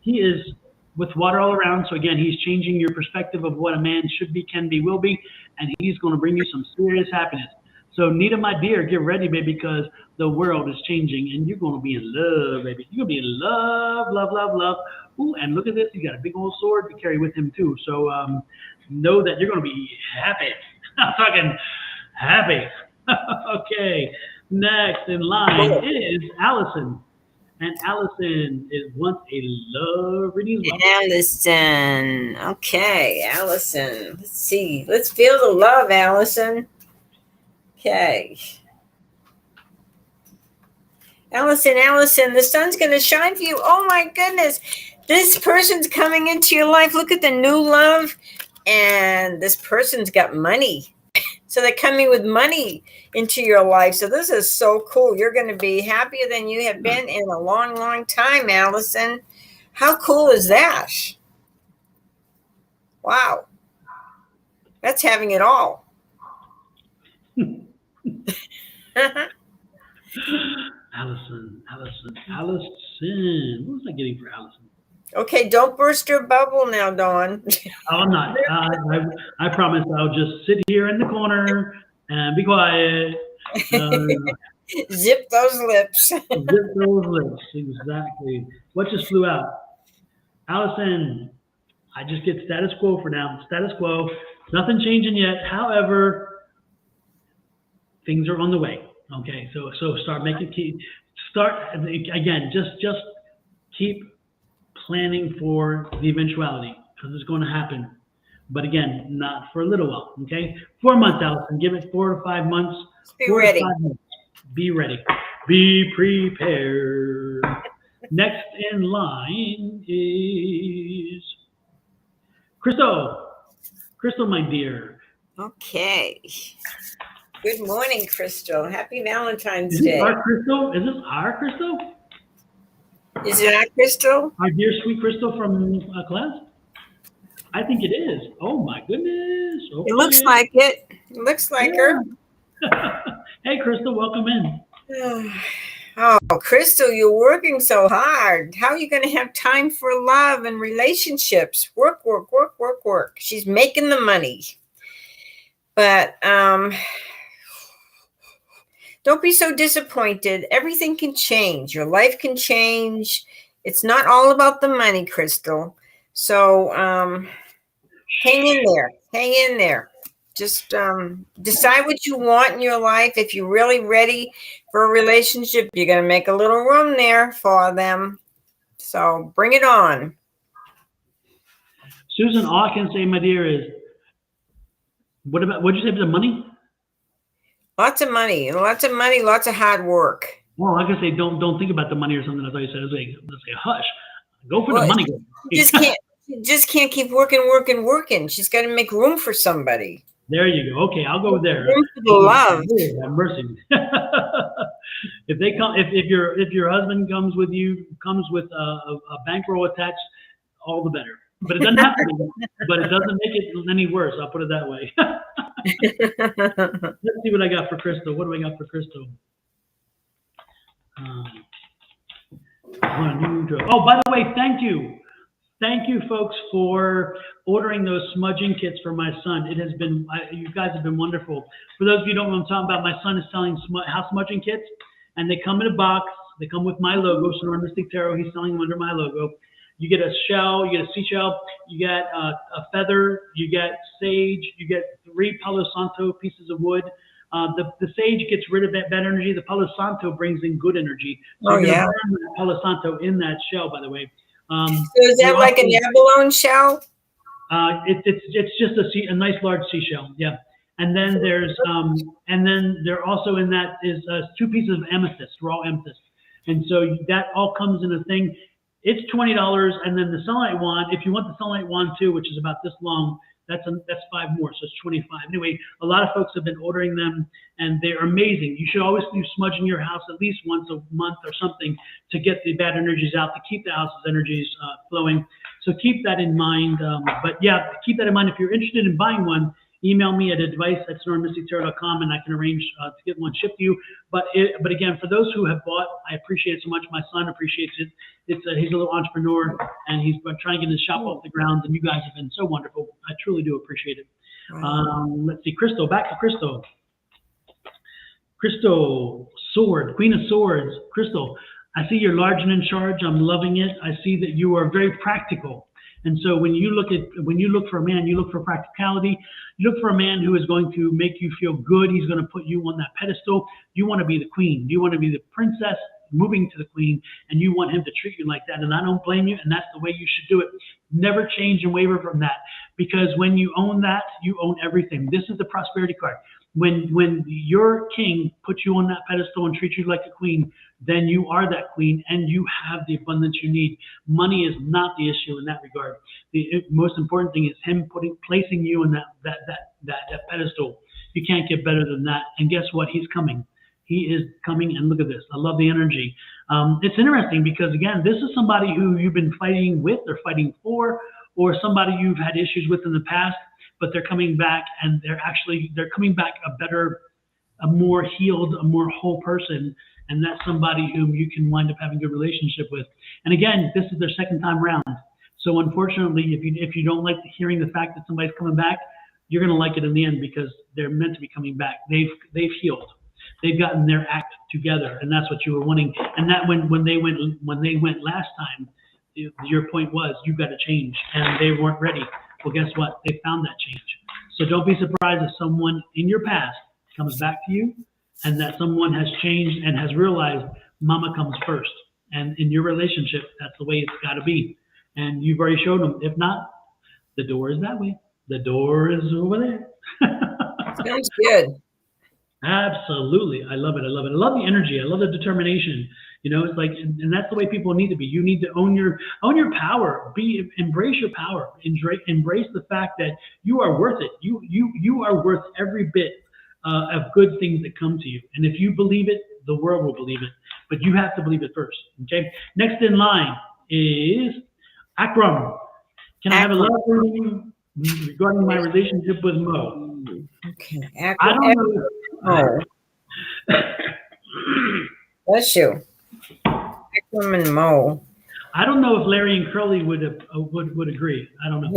he is with water all around. So again, he's changing your perspective of what a man should be, can be, will be. And he's going to bring you some serious happiness. So Nita, my dear, get ready, baby, because the world is changing and you're going to be in love, baby. You're going to be in love, love, love, love. Ooh, and look at this. He's got a big old sword to carry with him too. So know that you're going to be happy. I'm talking happy. Okay. Next in line is Allison. And Allison wants a love reading as well. Allison. Okay, Allison. Let's see. Let's feel the love, Allison. Okay. Allison, the sun's going to shine for you. Oh my goodness. This person's coming into your life. Look at the new love. And this person's got money. So they're coming with money into your life. So this is so cool. You're going to be happier than you have been in a long, long time, Allison. How cool is that? Wow. That's having it all. Allison. What was I getting for Allison? Okay, don't burst your bubble now, Dawn. Oh, I'm not. I promise I'll just sit here in the corner and be quiet. Zip those lips. Zip those lips. Exactly. What just flew out? Allison, I just get status quo for now. Status quo. Nothing changing yet. However, things are on the way. Okay, so again. Just keep planning for the eventuality because it's going to happen. But again, not for a little while. Okay, 4 months, Allison. Give it 4 to 5 months. Be ready. Be ready. Be prepared. Next in line is Crystal. Crystal, my dear. Okay. Good morning, Crystal. Happy Valentine's Is Day. this our Crystal? Is this our Crystal? Is it our Crystal? Our dear sweet Crystal from class? I think it is. Oh my goodness. Okay. It looks like it. It looks like her. Hey, Crystal, welcome in. Oh, Crystal, you're working so hard. How are you going to have time for love and relationships? Work. She's making the money. But don't be so disappointed. Everything can change. Your life can change. It's not all about the money, Crystal. So hang in there. Hang in there. Just decide what you want in your life. If you're really ready for a relationship, you're going to make a little room there for them. So bring it on. Susan, all I can say, my dear, is what'd you say about the money? Lots of money, lots of hard work. Well, like I say, don't think about the money or something. I thought you said, let's say, hush. Go for the money. You just can't keep working. She's got to make room for somebody. There you go. Okay, I'll go there. Room for the love. Have mercy. If they come, if your husband comes with a bankroll attached, all the better. But it doesn't have to be. But it doesn't make it any worse. I'll put it that way. Let's see what I got for Crystal. What do I got for Crystal? Oh, by the way, thank you. Thank you, folks, for ordering those smudging kits for my son. It has been, you guys have been wonderful. For those of you who don't know what I'm talking about, my son is selling house smudging kits, and they come in a box. They come with my logo, Sonoran Mystic Tarot. He's selling them under my logo. You get a shell, you get a seashell, you get a feather, you get sage, you get 3 Palo Santo pieces of wood. The sage gets rid of that bad energy. The Palo Santo brings in good energy. So you're gonna burn that Palo Santo in that shell, by the way. So is that like an abalone shell? It's just a nice large seashell, yeah. And then there also in that is 2 pieces of amethyst, raw amethyst, and so that all comes in a thing. It's $20, and then the sunlight wand. If you want the sunlight wand too, which is about this long, that's 5 more, so it's 25. Anyway, a lot of folks have been ordering them, and they're amazing. You should always do smudging your house at least once a month or something to get the bad energies out, to keep the house's energies flowing. So keep that in mind. But yeah, keep that in mind. If you're interested in buying one, email me at advice@sonoranmystictarot.com, and I can arrange to get one shipped to you. But again, for those who have bought, I appreciate it so much. My son appreciates it. He's a little entrepreneur, and he's been trying to get his shop off the ground, and you guys have been so wonderful. I truly do appreciate it. Let's see, Crystal, back to Crystal. Crystal, sword, Queen of Swords. Crystal, I see you're large and in charge. I'm loving it. I see that you are very practical. And so when you look for a man, you look for practicality. You look for a man who is going to make you feel good. He's going to put you on that pedestal. You want to be the queen. You want to be the princess moving to the queen, and you want him to treat you like that. And I don't blame you, and that's the way you should do it. Never change and waver from that, because when you own that, you own everything. This is the prosperity card. When your king puts you on that pedestal and treats you like a queen, then you are that queen, and you have the abundance you need. Money is not the issue in that regard. The most important thing is him placing you in that pedestal. You can't get better than that. And guess what? He's coming. He is coming, and look at this. I love the energy. It's interesting because, again, this is somebody who you've been fighting with or fighting for, or somebody you've had issues with in the past, but they're coming back, and they're coming back a better, a more healed, a more whole person. And that's somebody whom you can wind up having a good relationship with. And again, this is their second time around. So unfortunately, if you don't like hearing the fact that somebody's coming back, you're going to like it in the end, because they're meant to be coming back. They've healed. They've gotten their act together, and that's what you were wanting. And that when they went last time, your point was you got to change, and they weren't ready. Well, guess what? They found that change. So don't be surprised if someone in your past comes back to you, and that someone has changed and has realized mama comes first. And in your relationship, that's the way it's got to be. And you've already showed them. If not, the door is that way. The door is over there. Sounds good. Absolutely. I love it. I love it. I love the energy. I love the determination. You know, it's like, and that's the way people need to be. You need to own your power. Embrace your power. Embrace the fact that you are worth it. You are worth every bit of good things that come to you. And if you believe it, the world will believe it. But you have to believe it first. Okay. Next in line is Akram. Can I have a love reading regarding my relationship with Mo? Okay. I don't know. Bless you. Akram and Mo. I don't know if Larry and Curly would agree. I don't know.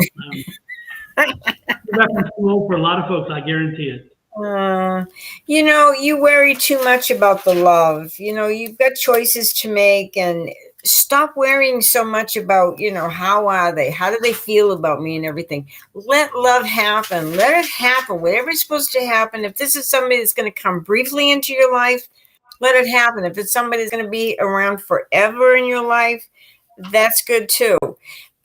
That's too old for a lot of folks. I guarantee it. You know, you worry too much about the love. You know, you've got choices to make, and stop worrying so much about, how are they? How do they feel about me and everything? Let love happen. Let it happen. Whatever is supposed to happen. If this is somebody that's going to come briefly into your life, let it happen. If it's somebody that's going to be around forever in your life, that's good too.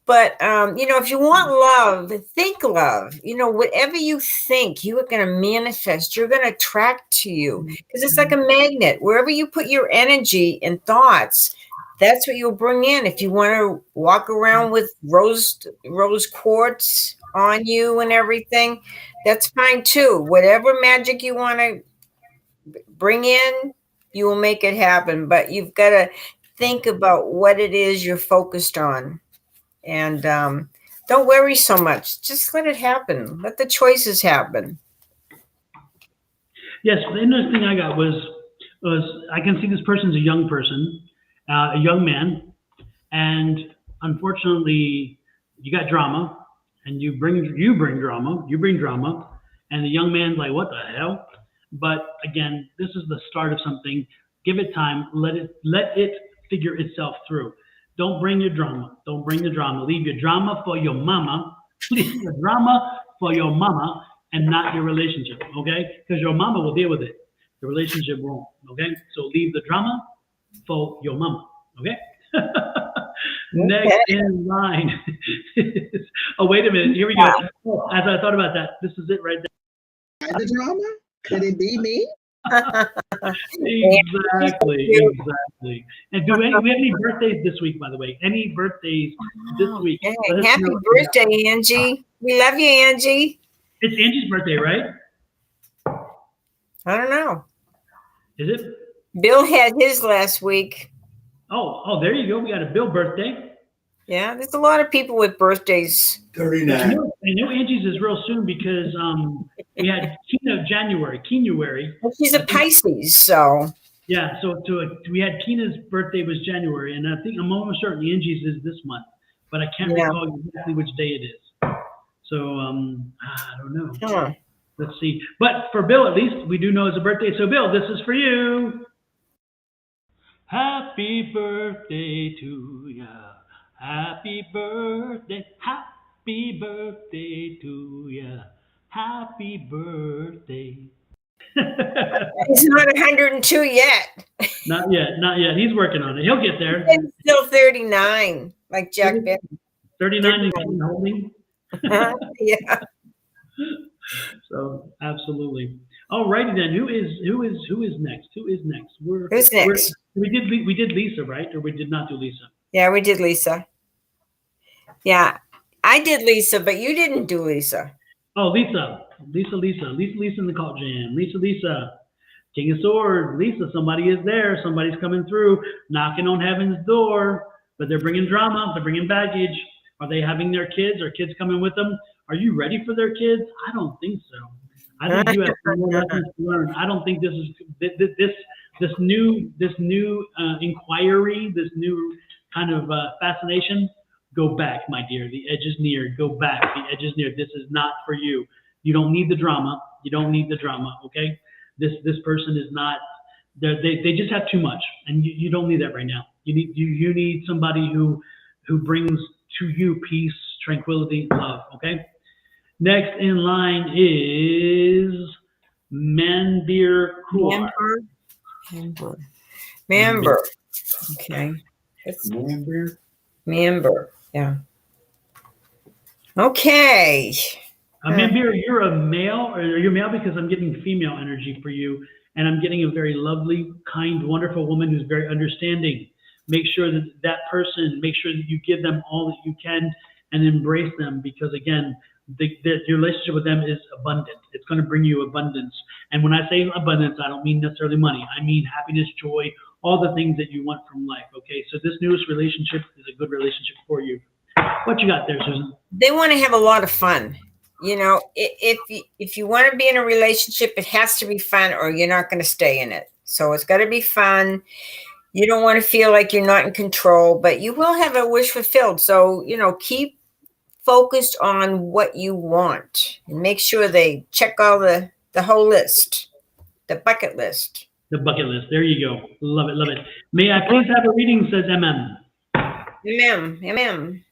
But, if you want love, think love. Whatever you think, you are going to manifest. You're going to attract to you because it's like a magnet. Wherever you put your energy and thoughts, that's what you'll bring in. If you want to walk around with rose quartz on you and everything, that's fine too. Whatever magic you want to bring in, you will make it happen. But you've got to think about what it is you're focused on. And don't worry so much. Just let it happen. Let the choices happen. Yes, the interesting thing I got was I can see this person's a young person, a young man, and unfortunately, you got drama, and you bring drama, and the young man's like, what the hell? But again, this is the start of something. Give it time. Let it figure itself through. Don't bring your drama. Don't bring the drama. Leave your drama for your mama. Leave your drama for your mama and not your relationship, okay? Because your mama will deal with it. The relationship won't, okay? So leave the drama for your mama, okay? Next in line. Oh, wait a minute. Here we go. Oh, as I thought about that, this is it right there. The drama? Could it be me? Exactly. And do we have any birthdays this week, by the way? Any birthdays this week? Okay. Happy birthday, Angie. We love you, Angie. It's Angie's birthday, right? I don't know. Is it? Bill had his last week. Oh, there you go. We got a Bill birthday. Yeah, there's a lot of people with birthdays. 39. I know Angie's is real soon because we had January. She's a Pisces, so. Yeah, so we had Keena's birthday was January, and I think I'm almost certain Angie's is this month, but I can't recall exactly which day it is. So I don't know. Huh. Let's see. But for Bill, at least we do know it's a birthday. So Bill, this is for you. Happy birthday to ya. Happy birthday to ya. Happy birthday. He's not 102 yet. Not yet. He's working on it. He'll get there. He's still 39, like Jack Benny. 39 and holding. Yeah. So absolutely. All righty then. Who is next? Who's next? We did Lisa, right? Or we did not do Lisa? Yeah, we did Lisa. Yeah, I did Lisa, but you didn't do Lisa. Oh, Lisa in the call jam. Lisa. King of Swords. Lisa, somebody is there. Somebody's coming through, knocking on heaven's door. But they're bringing drama. They're bringing baggage. Are they having their kids? Are kids coming with them? Are you ready for their kids? I don't think so. I think you have more lessons to learn. I don't think this new inquiry, this new kind of fascination. Go back, my dear. The edge is near. Go back. The edge is near. This is not for you. You don't need the drama. Okay? This person is not. They just have too much, and you don't need that right now. You need somebody who brings to you peace, tranquility, love. Okay. Next in line is Manbir Kuar. Member. Okay. Member. Yeah. Okay. Manbir, you're a male, or are you a male? Because I'm getting female energy for you, and I'm getting a very lovely, kind, wonderful woman who's very understanding. Make sure that you give them all that you can and embrace them, because again, your relationship with them is abundant. It's going to bring you abundance. And when I say abundance, I don't mean necessarily money. I mean happiness, joy, all the things that you want from life. Okay, so this newest relationship is a good relationship for you. What you got there, Susan? They want to have a lot of fun. If you want to be in a relationship, it has to be fun, or you're not going to stay in it. So it's got to be fun. You don't want to feel like you're not in control, but you will have a wish fulfilled. So, keep focused on what you want and make sure they check all the whole list, the bucket list. The bucket list. There you go. Love it. May I please have a reading, says MM. M&M.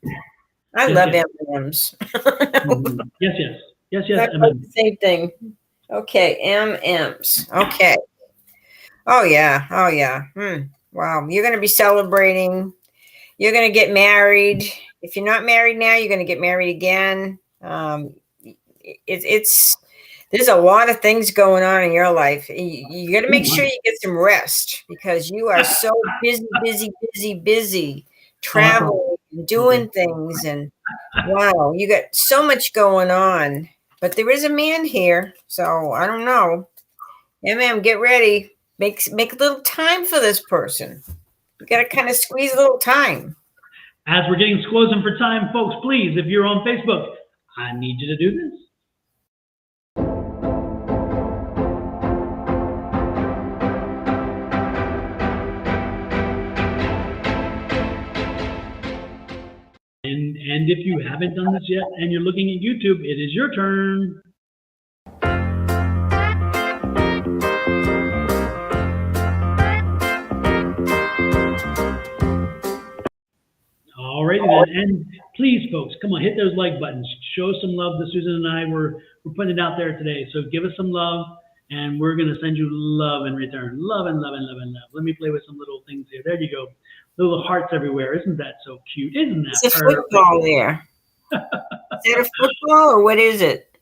I Yes, love yes. M&Ms. Mhm. Yes, yes. Yes, yes. Not quite the same thing. Okay, M&Ms. Okay. Oh yeah. Oh yeah. Wow. You're going to be celebrating. You're going to get married. If you're not married now, you're going to get married again. It's there's a lot of things going on in your life. You got to make sure you get some rest because you are so busy traveling, and doing things, and wow, you got so much going on. But there is a man here, so I don't know. MM, get ready. Make a little time for this person. You got to kind of squeeze a little time. As we're getting closing for time, folks, please, if you're on Facebook, I need you to do this. And if you haven't done this yet and you're looking at YouTube, it is your turn. Alrighty then, and please, folks, come on, hit those like buttons. Show some love to Susan and I. We're putting it out there today, so give us some love, and we're gonna send you love in return. Love and love and love and love. Let me play with some little things here. There you go, little hearts everywhere. Isn't that so cute? Isn't that It's a perfect? football there. Is that a football or what is it?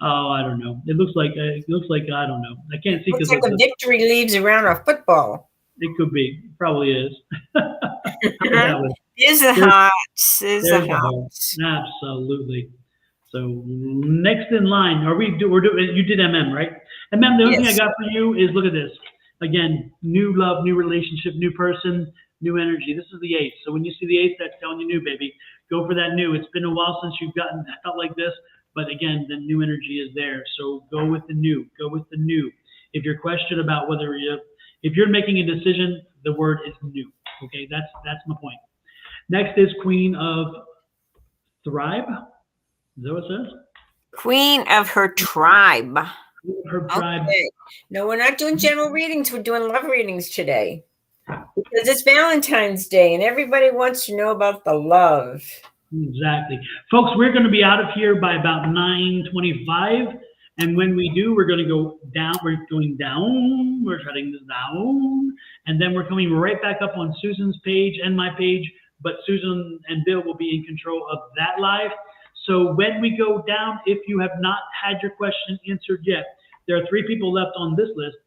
Oh, I don't know. It looks like I don't know. I can't see Looks because like a victory leaves around a football. it could be. Probably is. That was, There's the hearts. There's the there's the heart. hearts. Absolutely. So next in line, we're doing, you did MM, right? MM, the only thing I Yes. got for you is look at this. Again, new love, new relationship, new person, new energy. This is the ace. So when you see the ace, that's telling you new, baby. Go for that new. It's been a while since you've felt like this, but again, the new energy is there. So go with the new. Go with the new. If you're questioned about if you're making a decision, the word is new. Okay, that's my point. Next is Queen of Thrive. Is that what it says? Queen of her tribe. Her tribe. Okay. No, we're not doing general readings. We're doing love readings today. Because it's Valentine's Day and everybody wants to know about the love. Exactly. Folks, we're going to be out of here by about 9:25. And when we do, we're going to go down. We're going down. We're shutting this down. And then we're coming right back up on Susan's page and my page. But Susan and Bill will be in control of that live. So when we go down, if you have not had your question answered yet, there are 3 people left on this list.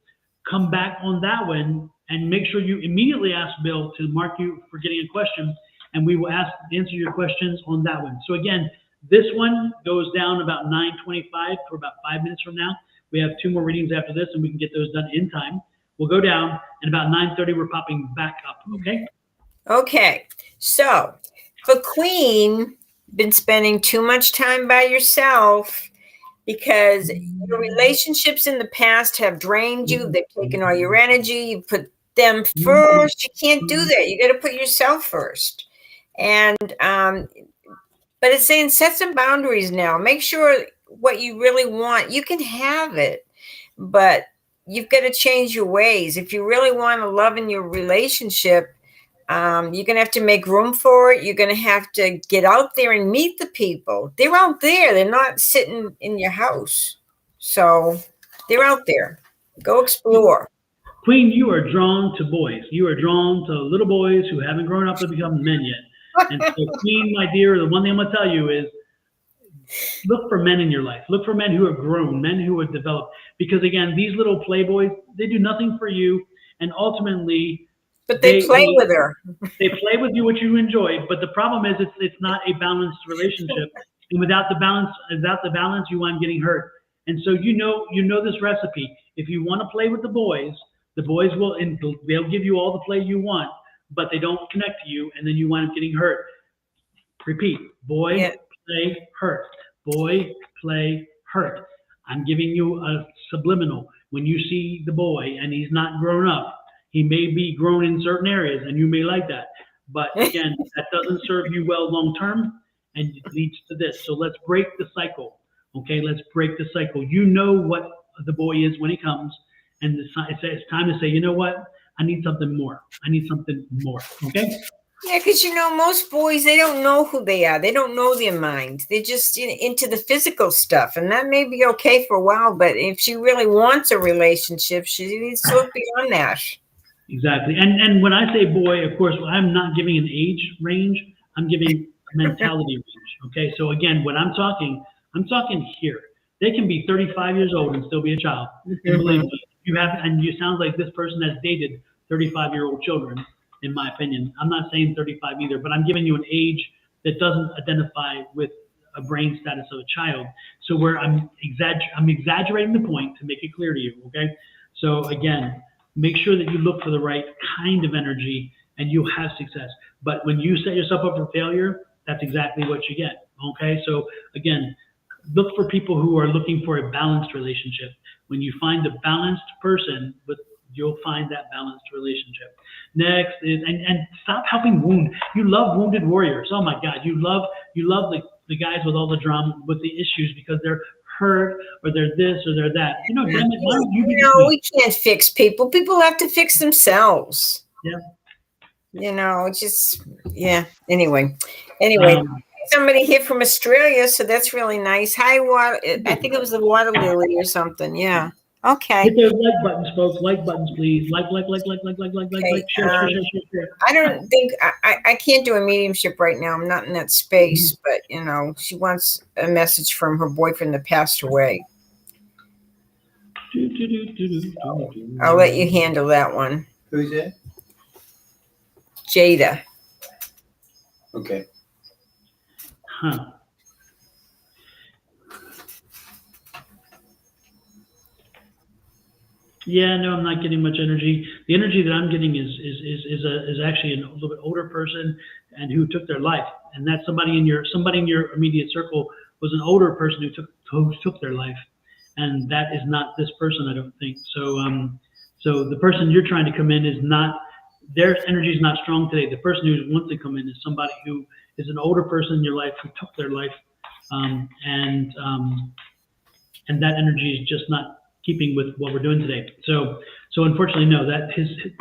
Come back on that one and make sure you immediately ask Bill to mark you for getting a question, and we will answer your questions on that one. So again, this one goes down about 9:25 for about 5 minutes from now. We have 2 more readings after this, and we can get those done in time. We'll go down, and about 9:30 we're popping back up. Okay. Okay. So for Queen, been spending too much time by yourself because your relationships in the past have drained you. They've taken all your energy. You put them first. You can't do that. You got to put yourself first. And but it's saying set some boundaries now. Make sure what you really want, you can have it, but you've got to change your ways. If you really want to love in your relationship, you're going to have to make room for it. You're going to have to get out there and meet the people. They're out there. They're not sitting in your house. So they're out there. Go explore. Queen, you are drawn to boys. You are drawn to little boys who haven't grown up to become men yet. And so, Queen, my dear, the one thing I'm going to tell you is look for men in your life. Look for men who have grown, men who have developed. Because, again, these little playboys, they do nothing for you. And ultimately, but they play with her. They play with you what you enjoy. But the problem is it's not a balanced relationship. And without the balance, you wind up getting hurt. And so you know this recipe. If you want to play with the boys will, and they'll give you all the play you want, but they don't connect to you, and then you wind up getting hurt. Repeat: boy, play, hurt. Boy, play, hurt. I'm giving you a subliminal. When you see the boy and he's not grown up, he may be grown in certain areas, and you may like that. But again, that doesn't serve you well long term, and it leads to this. So let's break the cycle. Okay, let's break the cycle. You know what the boy is when he comes, and it's time to say, you know what? I need something more. I need something more. Okay? Yeah, because most boys, they don't know who they are. They don't know their mind. They're just into the physical stuff, and that may be okay for a while. But if she really wants a relationship, she needs to look beyond that. Exactly. And when I say boy, of course, I'm not giving an age range. I'm giving a mentality range. Okay. So again, when I'm talking here. They can be 35 years old and still be a child. And believe me, you sound like this person has dated 35-year-old children, in my opinion. I'm not saying 35 either, but I'm giving you an age that doesn't identify with a brain status of a child. So I'm exaggerating the point to make it clear to you. Okay. So again, make sure that you look for the right kind of energy and you'll have success. But when you set yourself up for failure, that's exactly what you get. Okay. So again, look for people who are looking for a balanced relationship. When you find a balanced person, you'll find that balanced relationship. Next is, and stop helping wound. You love wounded warriors. Oh my God, you love the guys with all the drama, with the issues because they're hurt or they're this or they're that. Damn it, why don't you be we can't fix people. People have to fix themselves. Yeah. Anyway, somebody here from Australia, so that's really nice. Hi, water. I think it was the water lily or something. Yeah. Okay. Hit those like buttons, folks. Like buttons, please. Like, share. I don't think I can't do a mediumship right now. I'm not in that space, but she wants a message from her boyfriend that passed away. I'll let you handle that one. Who's that? Jada. Okay. Huh. Yeah, no, I'm not getting much energy. The energy that I'm getting is actually a little bit older person and who took their life, and that's somebody in your immediate circle was an older person who took their life, and that is not this person, I don't think. So the person you're trying to come in is not, their energy is not strong today. The person who wants to come in is somebody who is an older person in your life who took their life, and that energy is just not keeping with what we're doing today. So unfortunately, no, that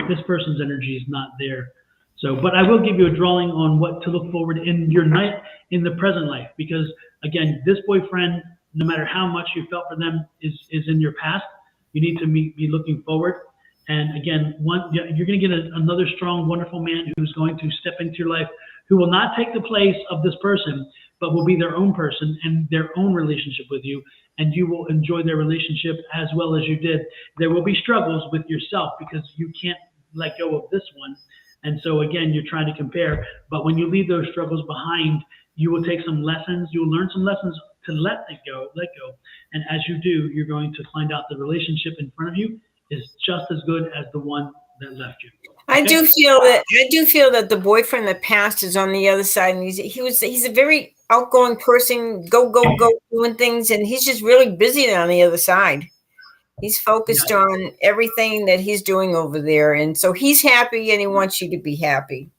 this person's energy is not there. So, but I will give you a drawing on what to look forward in your night in the present life, because again, this boyfriend, no matter how much you felt for them, is in your past. You need to be looking forward. And again, you're going to get another strong, wonderful man who's going to step into your life, who will not take the place of this person, but will be their own person and their own relationship with you. And you will enjoy their relationship as well as you did. There will be struggles with yourself because you can't let go of this one. And so again, you're trying to compare, but when you leave those struggles behind, you will take some lessons, you will learn some lessons to let go. And as you do, you're going to find out the relationship in front of you is just as good as the one that left you. Okay? I do feel that the boyfriend that passed is on the other side, and he's a very outgoing person, go doing things, and he's just really busy on the other side. He's focused on everything that he's doing over there, and so he's happy, and he wants you to be happy.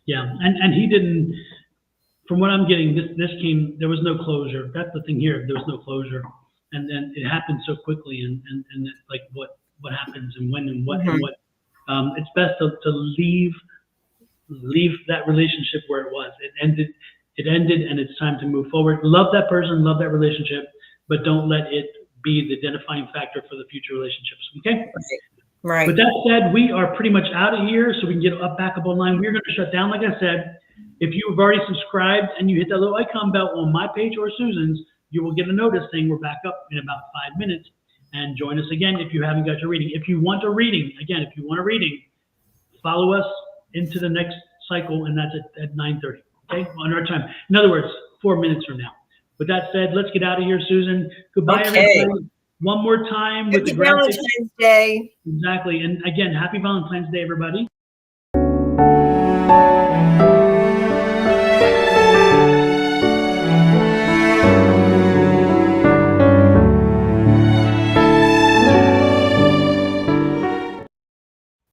Yeah, and he didn't. From what I'm getting, this came. There was no closure. That's the thing here. There was no closure, and then it happened so quickly, and like what happens and when and what and what. It's best to leave that relationship where it was. It ended, and it's time to move forward. Love that person, love that relationship, but don't let it be the identifying factor for the future relationships. Okay? Right. With that said, we are pretty much out of here, so we can get back up online. We're going to shut down, like I said. If you have already subscribed and you hit that little icon bell on my page or Susan's, you will get a notice saying we're back up in about 5 minutes. And join us again if you haven't got your reading. If you want a reading, follow us into the next cycle, and that's at 9:30, okay, on our time. In other words, 4 minutes from now. With that said, let's get out of here, Susan. Goodbye, everybody. One more time with Happy Valentine's Day. Exactly. And again, happy Valentine's Day, everybody.